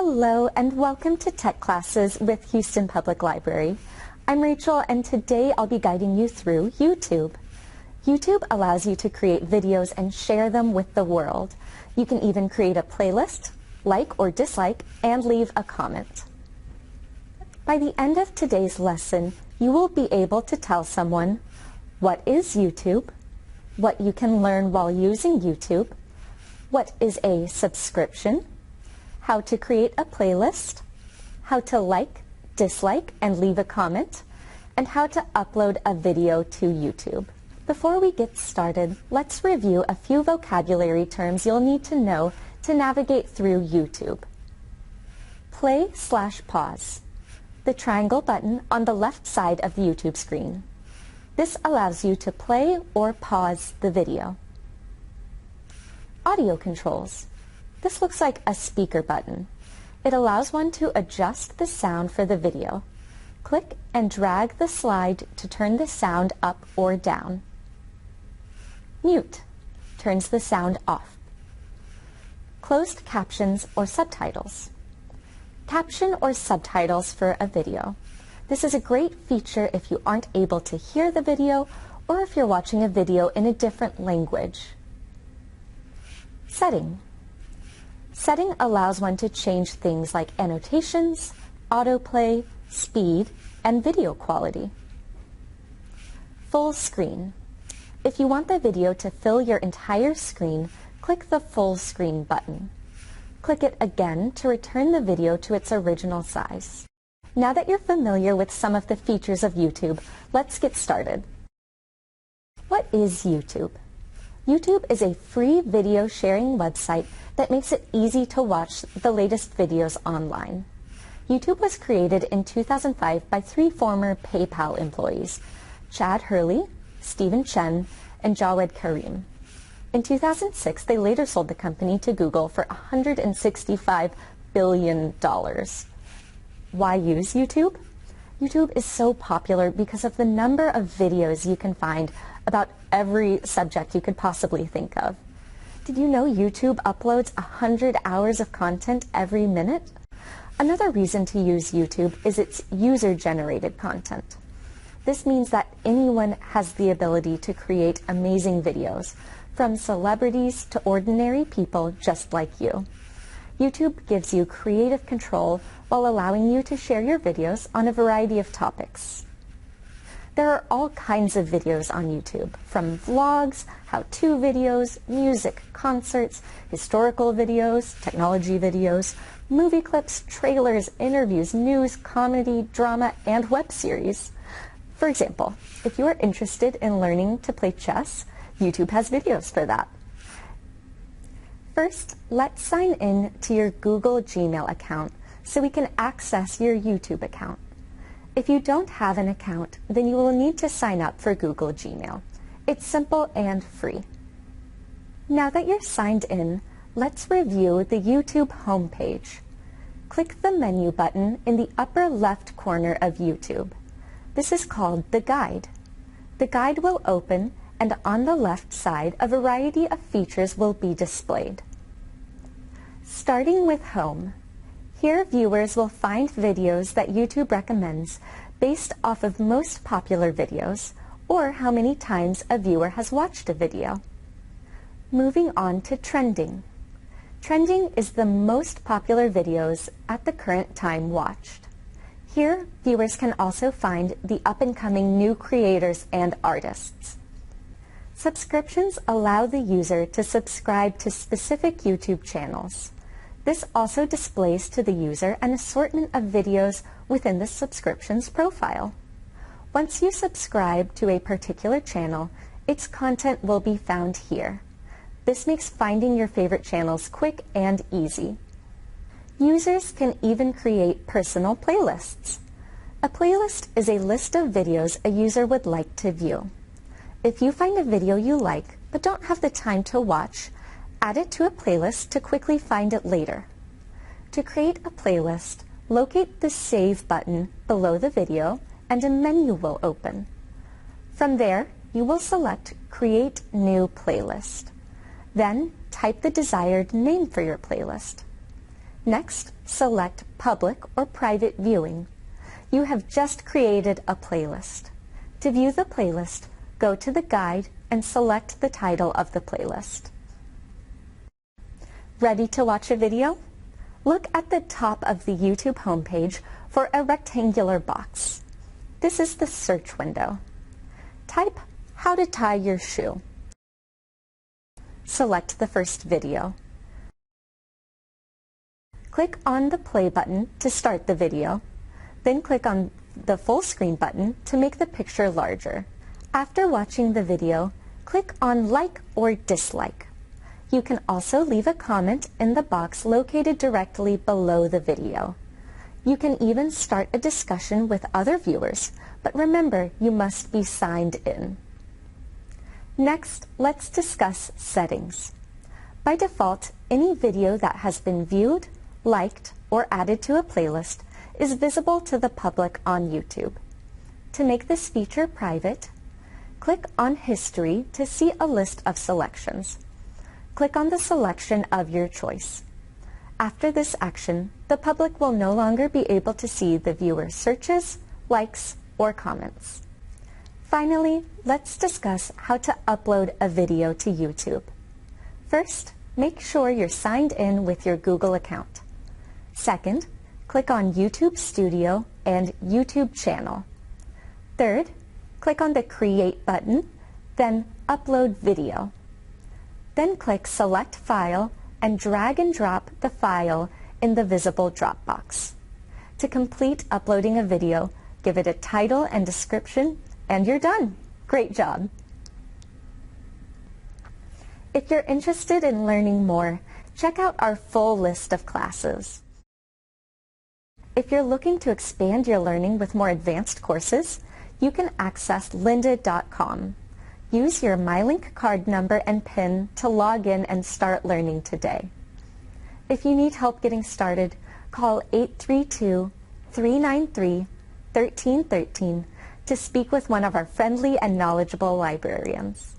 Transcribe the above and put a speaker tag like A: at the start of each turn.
A: Hello and welcome to Tech Classes with Houston Public Library. I'm Rachel and today I'll be guiding you through YouTube. YouTube allows you to create videos and share them with the world. You can even create a playlist, like or dislike, and leave a comment. By the end of today's lesson, you will be able to tell someone what is YouTube, what you can learn while using YouTube, what is a subscription, how to create a playlist, how to like, dislike, and leave a comment, and how to upload a video to YouTube. Before we get started, let's review a few vocabulary terms you'll need to know to navigate through YouTube. Play/pause, the triangle button on the left side of the YouTube screen. This allows you to play or pause the video. Audio controls. This looks like a speaker button. It allows one to adjust the sound for the video. Click and drag the slide to turn the sound up or down. Mute turns the sound off. Closed captions or subtitles. Caption or subtitles for a video. This is a great feature if you aren't able to hear the video or if you're watching a video in a different language. Setting. Setting allows one to change things like annotations, autoplay, speed, and video quality. Full screen. If you want the video to fill your entire screen, click the full screen button. Click it again to return the video to its original size. Now that you're familiar with some of the features of YouTube, let's get started. What is YouTube? YouTube is a free video sharing website that makes it easy to watch the latest videos online. YouTube was created in 2005 by three former PayPal employees, Chad Hurley, Stephen Chen, and Jawed Karim. In 2006, they later sold the company to Google for $165 billion. Why use YouTube? YouTube is so popular because of the number of videos you can find about every subject you could possibly think of. Did you know YouTube uploads 100 hours of content every minute? Another reason to use YouTube is its user-generated content. This means that anyone has the ability to create amazing videos, from celebrities to ordinary people just like you. YouTube gives you creative control while allowing you to share your videos on a variety of topics. There are all kinds of videos on YouTube, from vlogs, how-to videos, music, concerts, historical videos, technology videos, movie clips, trailers, interviews, news, comedy, drama, and web series. For example, if you are interested in learning to play chess, YouTube has videos for that. First, let's sign in to your Google Gmail account so we can access your YouTube account. If you don't have an account, then you will need to sign up for Google Gmail. It's simple and free. Now that you're signed in, let's review the YouTube homepage. Click the menu button in the upper left corner of YouTube. This is called the Guide. The Guide will open, and on the left side, a variety of features will be displayed. Starting with Home. Here, viewers will find videos that YouTube recommends based off of most popular videos or how many times a viewer has watched a video. Moving on to Trending. Trending is the most popular videos at the current time watched. Here, viewers can also find the up-and-coming new creators and artists. Subscriptions allow the user to subscribe to specific YouTube channels. This also displays to the user an assortment of videos within the subscription's profile. Once you subscribe to a particular channel, its content will be found here. This makes finding your favorite channels quick and easy. Users can even create personal playlists. A playlist is a list of videos a user would like to view. If you find a video you like but don't have the time to watch, add it to a playlist to quickly find it later. To create a playlist, locate the Save button below the video and a menu will open. From there, you will select Create New Playlist. Then, type the desired name for your playlist. Next, select Public or Private Viewing. You have just created a playlist. To view the playlist, go to the guide and select the title of the playlist. Ready to watch a video? Look at the top of the YouTube homepage for a rectangular box. This is the search window. Type "How to tie your shoe." Select the first video. Click on the play button to start the video. Then click on the full screen button to make the picture larger. After watching the video, click on like or dislike. You can also leave a comment in the box located directly below the video. You can even start a discussion with other viewers, but remember, you must be signed in. Next, let's discuss settings. By default, any video that has been viewed, liked, or added to a playlist is visible to the public on YouTube. To make this feature private, click on History to see a list of selections. Click on the selection of your choice. After this action, the public will no longer be able to see the viewer's searches, likes, or comments. Finally, let's discuss how to upload a video to YouTube. First, make sure you're signed in with your Google account. Second, click on YouTube Studio and YouTube Channel. Third, click on the Create button, then Upload Video. Then click Select File and drag and drop the file in the visible drop box. To complete uploading a video, give it a title and description, and you're done. Great job! If you're interested in learning more, check out our full list of classes. If you're looking to expand your learning with more advanced courses, you can access lynda.com. Use your MyLink card number and PIN to log in and start learning today. If you need help getting started, call 832-393-1313 to speak with one of our friendly and knowledgeable librarians.